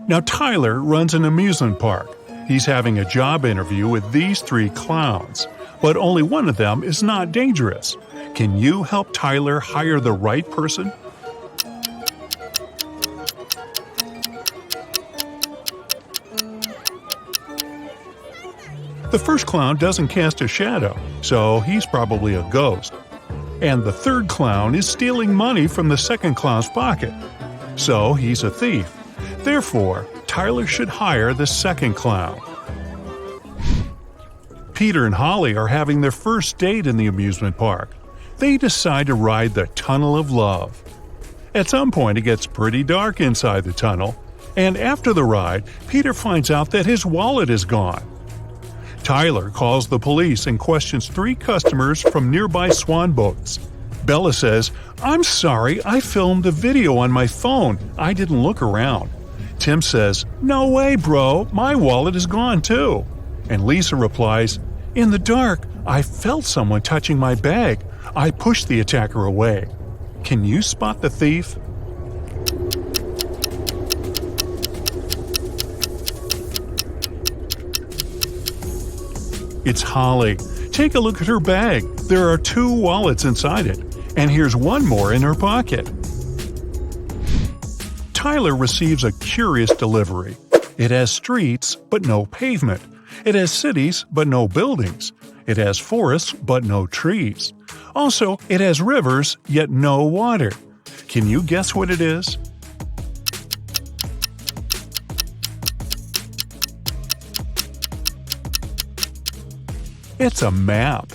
Now Tyler runs an amusement park. He's having a job interview with these three clowns, but only one of them is not dangerous. Can you help Tyler hire the right person? The first clown doesn't cast a shadow, so he's probably a ghost. And the third clown is stealing money from the second clown's pocket, so he's a thief. Therefore, Tyler should hire the second clown. Peter and Holly are having their first date in the amusement park. They decide to ride the Tunnel of Love. At some point, it gets pretty dark inside the tunnel, and after the ride, Peter finds out that his wallet is gone. Tyler calls the police and questions three customers from nearby swan boats. Bella says, "I'm sorry, I filmed a video on my phone. I didn't look around." Tim says, "No way, bro, my wallet is gone too." And Lisa replies, "In the dark, I felt someone touching my bag. I pushed the attacker away." Can you spot the thief? It's Holly. Take a look at her bag. There are 2 wallets inside it, and here's one more in her pocket. Tyler receives a curious delivery. It has streets, but no pavement. It has cities, but no buildings. It has forests, but no trees. Also, it has rivers, yet no water. Can you guess what it is? It's a map.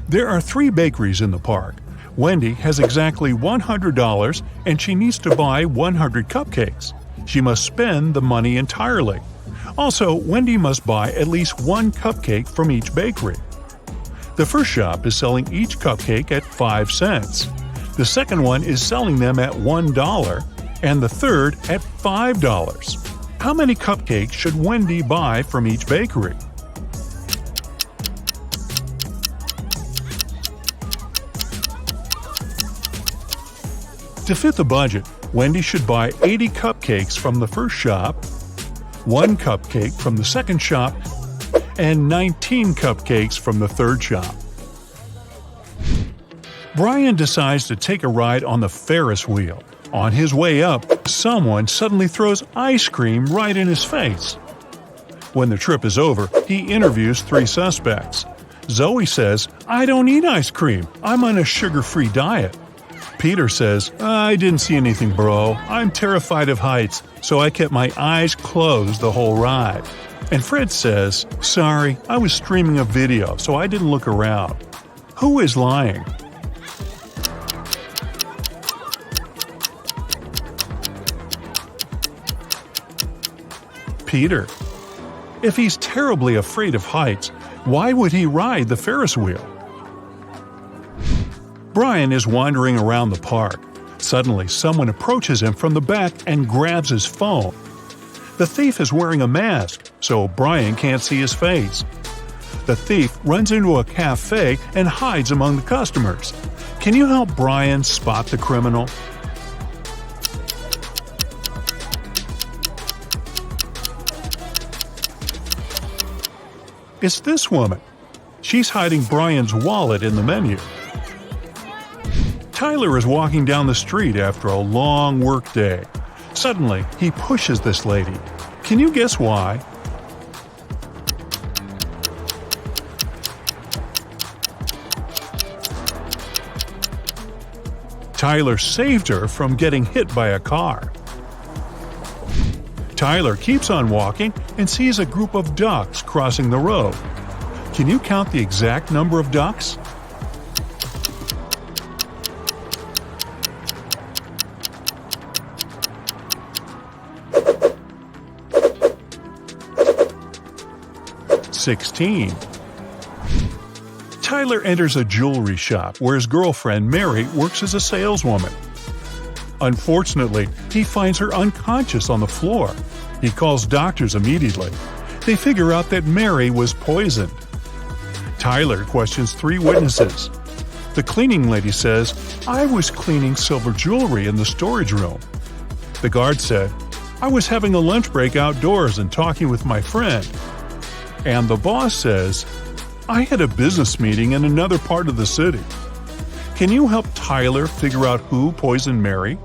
There are 3 bakeries in the park. Wendy has exactly $100 and she needs to buy 100 cupcakes. She must spend the money entirely. Also, Wendy must buy at least 1 cupcake from each bakery. The first shop is selling each cupcake at 5 cents. The second one is selling them at $1, and the third at $5. How many cupcakes should Wendy buy from each bakery? To fit the budget, Wendy should buy 80 cupcakes from the first shop, 1 cupcake from the second shop, and 19 cupcakes from the third shop. Brian decides to take a ride on the Ferris wheel. On his way up, someone suddenly throws ice cream right in his face. When the trip is over, he interviews 3 suspects. Zoe says, "I don't eat ice cream. I'm on a sugar-free diet." Peter says, "I didn't see anything, bro. I'm terrified of heights, so I kept my eyes closed the whole ride." And Fred says, "Sorry, I was streaming a video, so I didn't look around." Who is lying? Peter. If he's terribly afraid of heights, why would he ride the Ferris wheel? Brian is wandering around the park. Suddenly, someone approaches him from the back and grabs his phone. The thief is wearing a mask, so Brian can't see his face. The thief runs into a cafe and hides among the customers. Can you help Brian spot the criminal? It's this woman. She's hiding Brian's wallet in the menu. Tyler is walking down the street after a long workday. Suddenly, he pushes this lady. Can you guess why? Tyler saved her from getting hit by a car. Tyler keeps on walking and sees a group of ducks crossing the road. Can you count the exact number of ducks? $16. Tyler enters a jewelry shop where his girlfriend Mary works as a saleswoman. Unfortunately, he finds her unconscious on the floor. He calls doctors immediately. They figure out that Mary was poisoned. Tyler questions 3 witnesses. The cleaning lady says, "I was cleaning silver jewelry in the storage room." The guard said, I was having a lunch break outdoors and talking with my friend. And the boss says, I had a business meeting in another part of the city. Can you help Tyler figure out who poisoned Mary?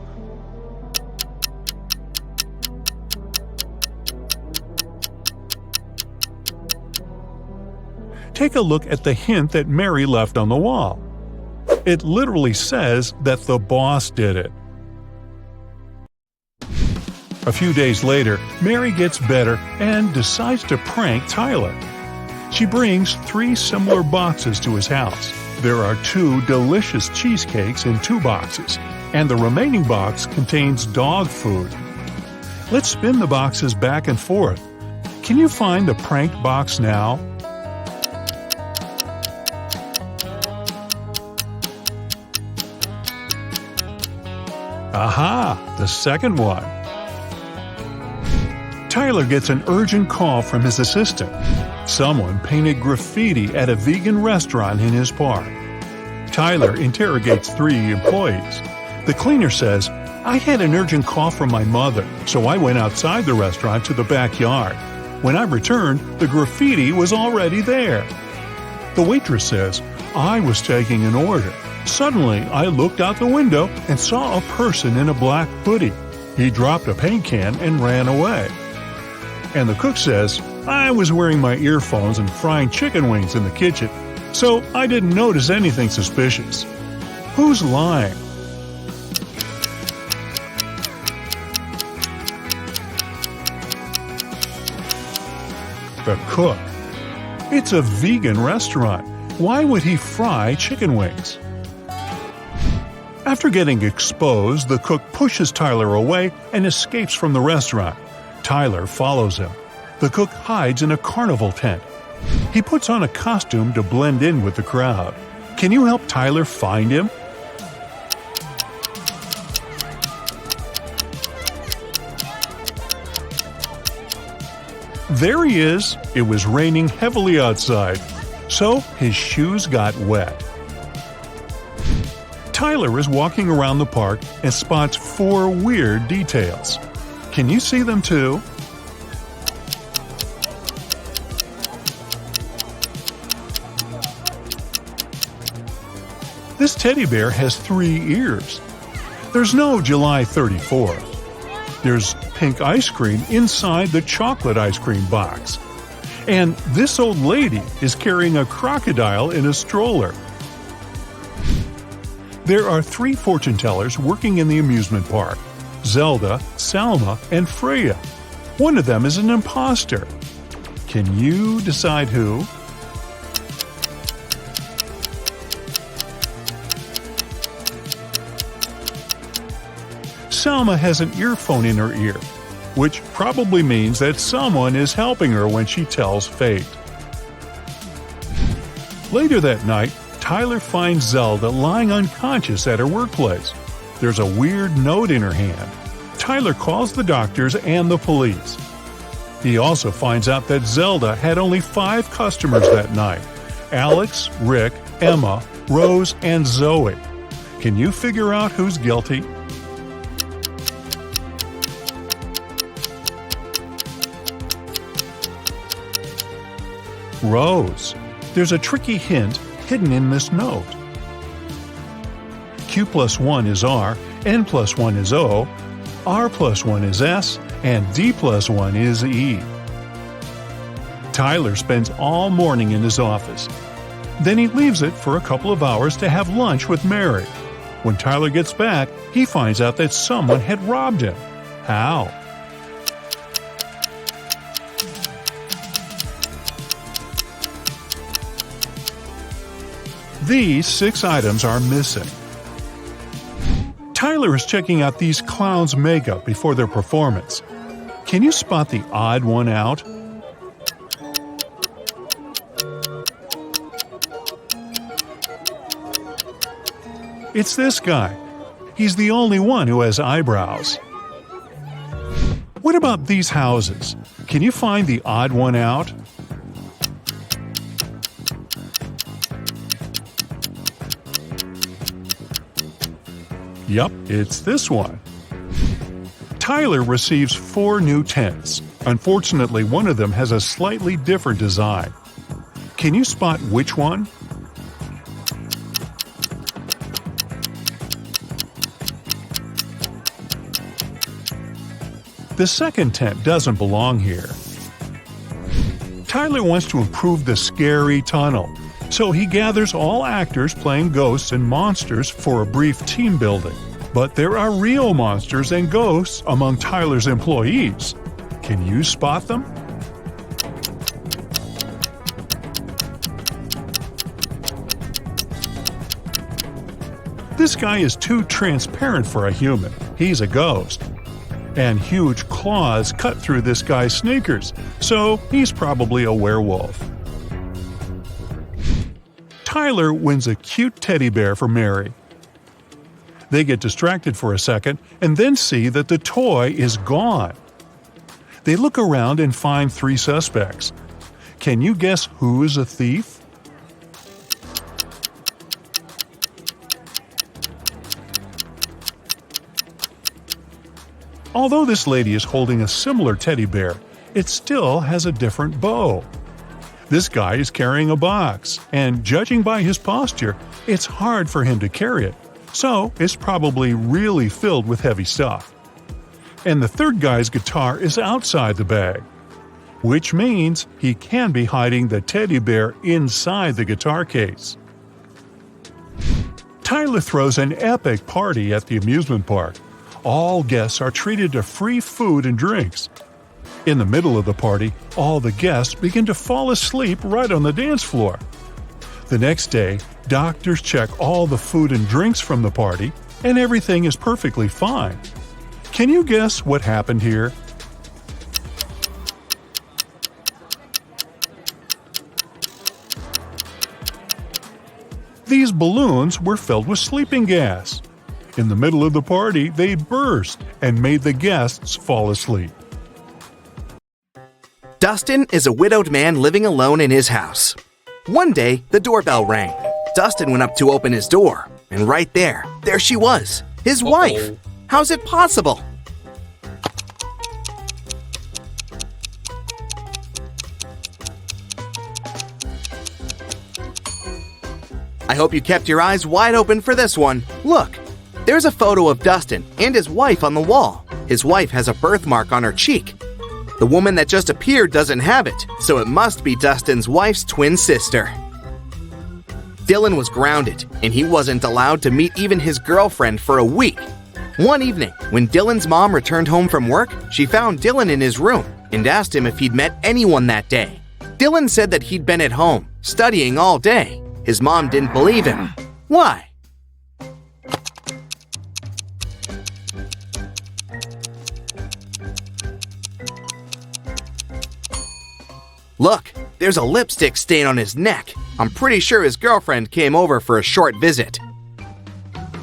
Take a look at the hint that Mary left on the wall. It literally says that the boss did it. A few days later, Mary gets better and decides to prank Tyler. She brings 3 similar boxes to his house. There are 2 delicious cheesecakes in 2 boxes, and the remaining box contains dog food. Let's spin the boxes back and forth. Can you find the pranked box now? Aha! The second one. Tyler gets an urgent call from his assistant. Someone painted graffiti at a vegan restaurant in his park. Tyler interrogates 3 employees. The cleaner says, I had an urgent call from my mother, so I went outside the restaurant to the backyard. When I returned, the graffiti was already there. The waitress says, I was taking an order. Suddenly, I looked out the window and saw a person in a black hoodie. He dropped a paint can and ran away. And the cook says, I was wearing my earphones and frying chicken wings in the kitchen, so I didn't notice anything suspicious. Who's lying? The cook. It's a vegan restaurant. Why would he fry chicken wings? After getting exposed, the cook pushes Tyler away and escapes from the restaurant. Tyler follows him. The cook hides in a carnival tent. He puts on a costume to blend in with the crowd. Can you help Tyler find him? There he is. It was raining heavily outside, so his shoes got wet. Tyler is walking around the park and spots 4 weird details. Can you see them too? This teddy bear has 3 ears. There's no July 34th. There's pink ice cream inside the chocolate ice cream box. And this old lady is carrying a crocodile in a stroller. There are 3 fortune tellers working in the amusement park: Zelda, Salma, and Freya. One of them is an imposter. Can you decide who? Salma has an earphone in her ear, which probably means that someone is helping her when she tells fate. Later that night, Tyler finds Zelda lying unconscious at her workplace. There's a weird note in her hand. Tyler calls the doctors and the police. He also finds out that Zelda had only 5 customers that night: Alex, Rick, Emma, Rose, and Zoe. Can you figure out who's guilty? Rose. There's a tricky hint hidden in this note. Q plus 1 is R, N plus 1 is O, R plus 1 is S, and D plus 1 is E. Tyler spends all morning in his office. Then he leaves it for a couple of hours to have lunch with Mary. When Tyler gets back, he finds out that someone had robbed him. How? These 6 items are missing. Tyler is checking out these clowns' makeup before their performance. Can you spot the odd one out? It's this guy. He's the only one who has eyebrows. What about these houses? Can you find the odd one out? Yup, it's this one. Tyler receives 4 new tents. Unfortunately, one of them has a slightly different design. Can you spot which one? The second tent doesn't belong here. Tyler wants to improve the scary tunnel, so he gathers all actors playing ghosts and monsters for a brief team building. But there are real monsters and ghosts among Tyler's employees. Can you spot them? This guy is too transparent for a human. He's a ghost. And huge claws cut through this guy's sneakers, so he's probably a werewolf. Tyler wins a cute teddy bear for Mary. They get distracted for a second and then see that the toy is gone. They look around and find 3 suspects. Can you guess who is a thief? Although this lady is holding a similar teddy bear, it still has a different bow. This guy is carrying a box, and judging by his posture, it's hard for him to carry it, so it's probably really filled with heavy stuff. And the third guy's guitar is outside the bag, which means he can be hiding the teddy bear inside the guitar case. Tyler throws an epic party at the amusement park. All guests are treated to free food and drinks. In the middle of the party, all the guests begin to fall asleep right on the dance floor. The next day, doctors check all the food and drinks from the party, and everything is perfectly fine. Can you guess what happened here? These balloons were filled with sleeping gas. In the middle of the party, they burst and made the guests fall asleep. Dustin is a widowed man living alone in his house. One day, the doorbell rang. Dustin went up to open his door, and right there she was, his wife. How's it possible? I hope you kept your eyes wide open for this one. Look, there's a photo of Dustin and his wife on the wall. His wife has a birthmark on her cheek. The woman that just appeared doesn't have it, so it must be Dustin's wife's twin sister. Dylan was grounded, and he wasn't allowed to meet even his girlfriend for a week. One evening, when Dylan's mom returned home from work, she found Dylan in his room and asked him if he'd met anyone that day. Dylan said that he'd been at home, studying all day. His mom didn't believe him. Why? Look, there's a lipstick stain on his neck. I'm pretty sure his girlfriend came over for a short visit.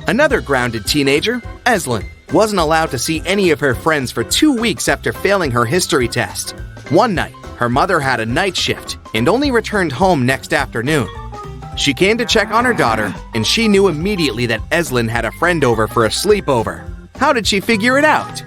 Another grounded teenager, Eslyn, wasn't allowed to see any of her friends for 2 weeks after failing her history test. One night, her mother had a night shift and only returned home next afternoon. She came to check on her daughter, and she knew immediately that Eslyn had a friend over for a sleepover. How did she figure it out?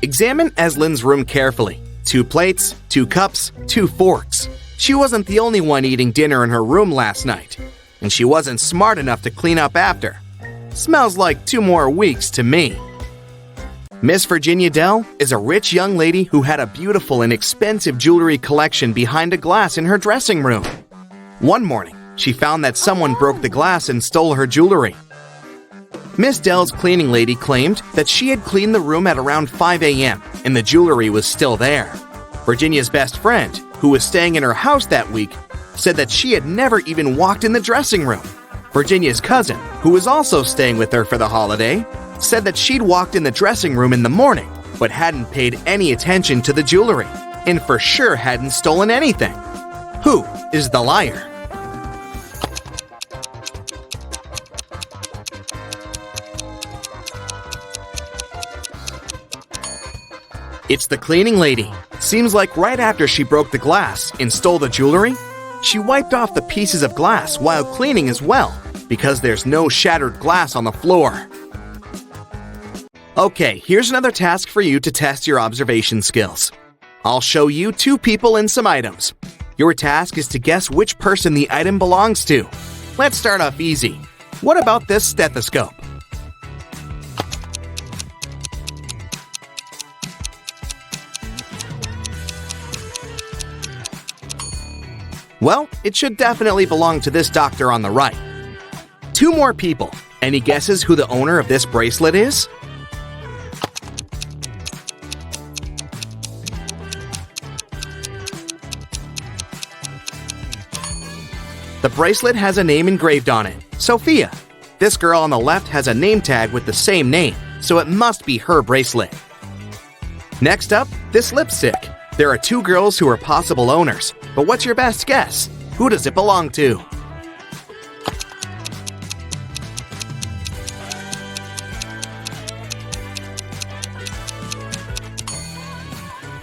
Examine Eslyn's room carefully. 2 plates, 2 cups, 2 forks. She wasn't the only one eating dinner in her room last night, and she wasn't smart enough to clean up after. Smells like 2 more weeks to me. Miss Virginia Dell is a rich young lady who had a beautiful and expensive jewelry collection behind a glass in her dressing room. One morning, she found that someone broke the glass and stole her jewelry. Miss Dell's cleaning lady claimed that she had cleaned the room at around 5 a.m. and the jewelry was still there. Virginia's best friend, who was staying in her house that week, said that she had never even walked in the dressing room. Virginia's cousin, who was also staying with her for the holiday, said that she'd walked in the dressing room in the morning, but hadn't paid any attention to the jewelry, and for sure hadn't stolen anything. Who is the liar? It's the cleaning lady. Seems like right after she broke the glass and stole the jewelry, She wiped off the pieces of glass while cleaning as well, because there's no shattered glass on the floor. Okay, here's another task for you to test your observation skills. I'll show you two people and some items. Your task is to guess which person the item belongs to. Let's start off easy. What about this stethoscope? Well, it should definitely belong to this doctor on the right. Two more people. Any guesses who the owner of this bracelet is? The bracelet has a name engraved on it, Sophia. This girl on the left has a name tag with the same name, so it must be her bracelet. Next up, this lipstick. There are two girls who are possible owners, but what's your best guess? Who does it belong to?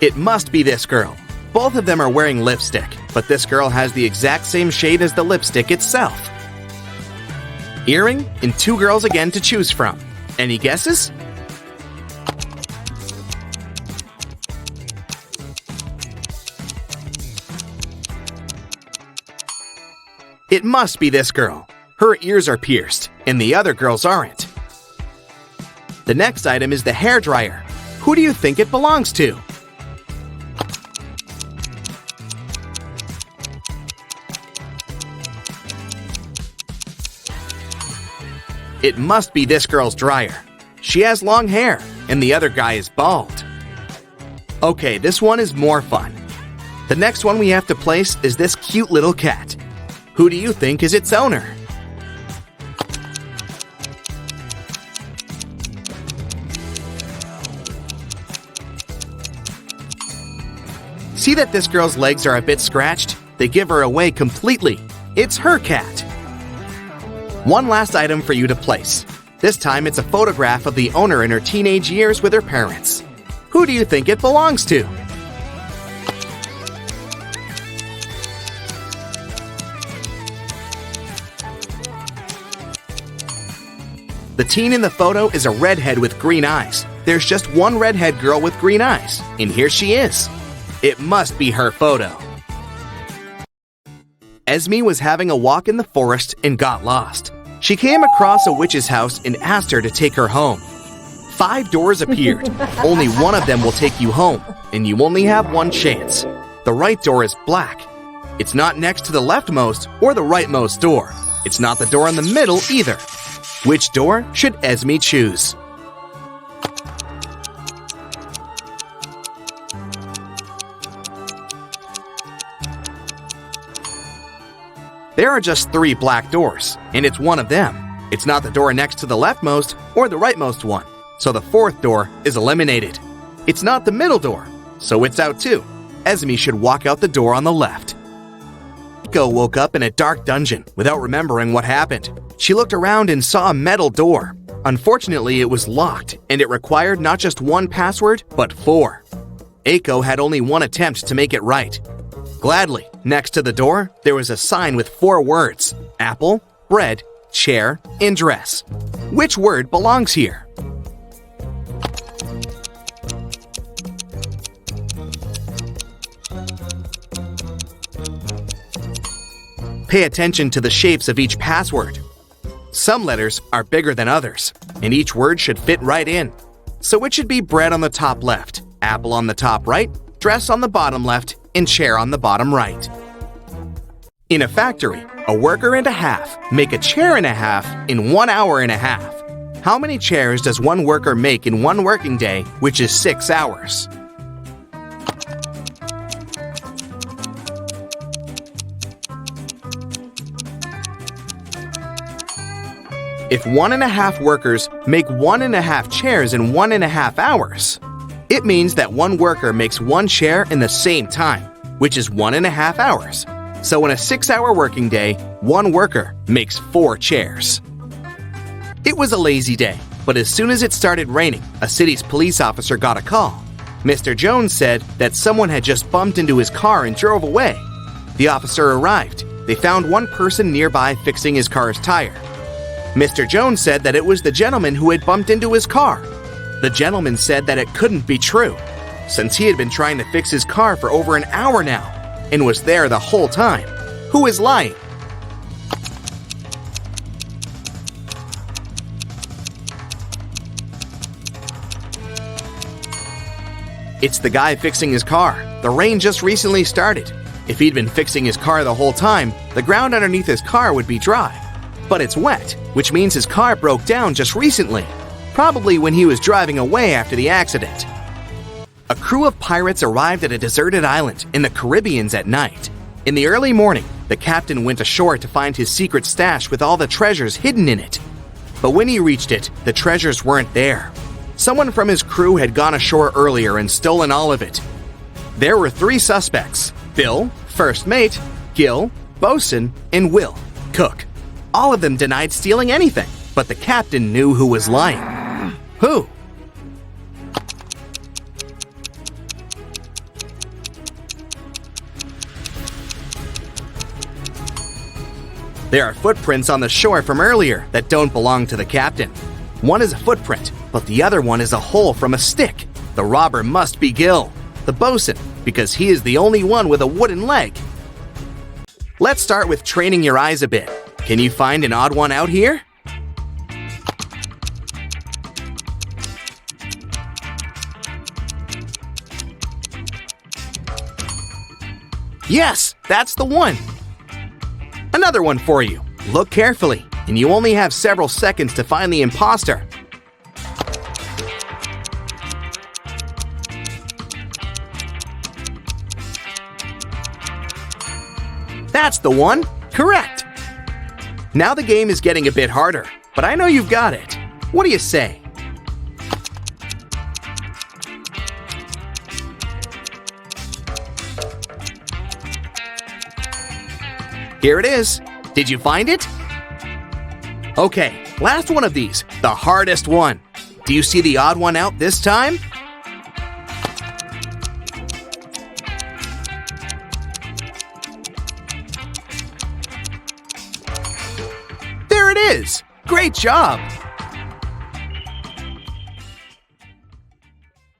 It must be this girl. Both of them are wearing lipstick, but this girl has the exact same shade as the lipstick itself. Earring and two girls again to choose from. Any guesses? It must be this girl. Her ears are pierced, and the other girls aren't. The next item is the hairdryer. Who do you think it belongs to? It must be this girl's dryer. She has long hair, and the other guy is bald. Okay, this one is more fun. The next one we have to place is this cute little cat. Who do you think is its owner? See that this girl's legs are a bit scratched? They give her away completely. It's her cat. One last item for you to place. This time it's a photograph of the owner in her teenage years with her parents. Who do you think it belongs to? The teen in the photo is a redhead with green eyes. There's just one redhead girl with green eyes, and here she is. It must be her photo. Esme was having a walk in the forest and got lost. She came across a witch's house and asked her to take her home. 5 doors appeared. Only one of them will take you home, and you only have one chance. The right door is black. It's not next to the leftmost or the rightmost door. It's not the door in the middle either. Which door should Esme choose? There are just 3 black doors, and it's one of them. It's not the door next to the leftmost or the rightmost one, so the 4th door is eliminated. It's not the middle door, so it's out too. Esme should walk out the door on the left. Eiko woke up in a dark dungeon without remembering what happened. She looked around and saw a metal door. Unfortunately, it was locked, and it required not just 1 password, but 4. Eiko had only 1 attempt to make it right. Gladly, next to the door, there was a sign with 4 words: apple, bread, chair, and dress. Which word belongs here? Pay attention to the shapes of each password. Some letters are bigger than others, and each word should fit right in. So it should be bread on the top left, apple on the top right, dress on the bottom left, and chair on the bottom right. In a factory, a worker and a half make a chair and a half in 1 hour and a half. How many chairs does one worker make in 1 working day, which is 6 hours? If 1.5 workers make 1.5 chairs in 1.5 hours, it means that one worker makes 1 chair in the same time, which is 1.5 hours. So in a 6-hour working day, one worker makes 4 chairs. It was a lazy day, but as soon as it started raining, a city's police officer got a call. Mr. Jones said that someone had just bumped into his car and drove away. The officer arrived. They found one person nearby fixing his car's tire. Mr. Jones said that it was the gentleman who had bumped into his car. The gentleman said that it couldn't be true, since he had been trying to fix his car for over an hour now and was there the whole time. Who is lying? It's the guy fixing his car. The rain just recently started. If he'd been fixing his car the whole time, the ground underneath his car would be dry. But it's wet, which means his car broke down just recently, probably when he was driving away after the accident. A crew of pirates arrived at a deserted island in the Caribbean at night. In the early morning, the captain went ashore to find his secret stash with all the treasures hidden in it. But when he reached it, the treasures weren't there. Someone from his crew had gone ashore earlier and stolen all of it. There were 3 suspects: Bill, first mate, Gil, bosun, and Will, cook. All of them denied stealing anything, but the captain knew who was lying. Who? There are footprints on the shore from earlier that don't belong to the captain. One is a footprint, but the other one is a hole from a stick. The robber must be Gil, the bosun, because he is the only one with a wooden leg. Let's start with training your eyes a bit. Can you find an odd one out here? Yes, that's the one. Another one for you. Look carefully, and you only have several seconds to find the imposter. That's the one. Correct. Now the game is getting a bit harder, but I know you've got it. What do you say? Here it is. Did you find it? Okay, last one of these, the hardest one. Do you see the odd one out this time? There it is! Great job!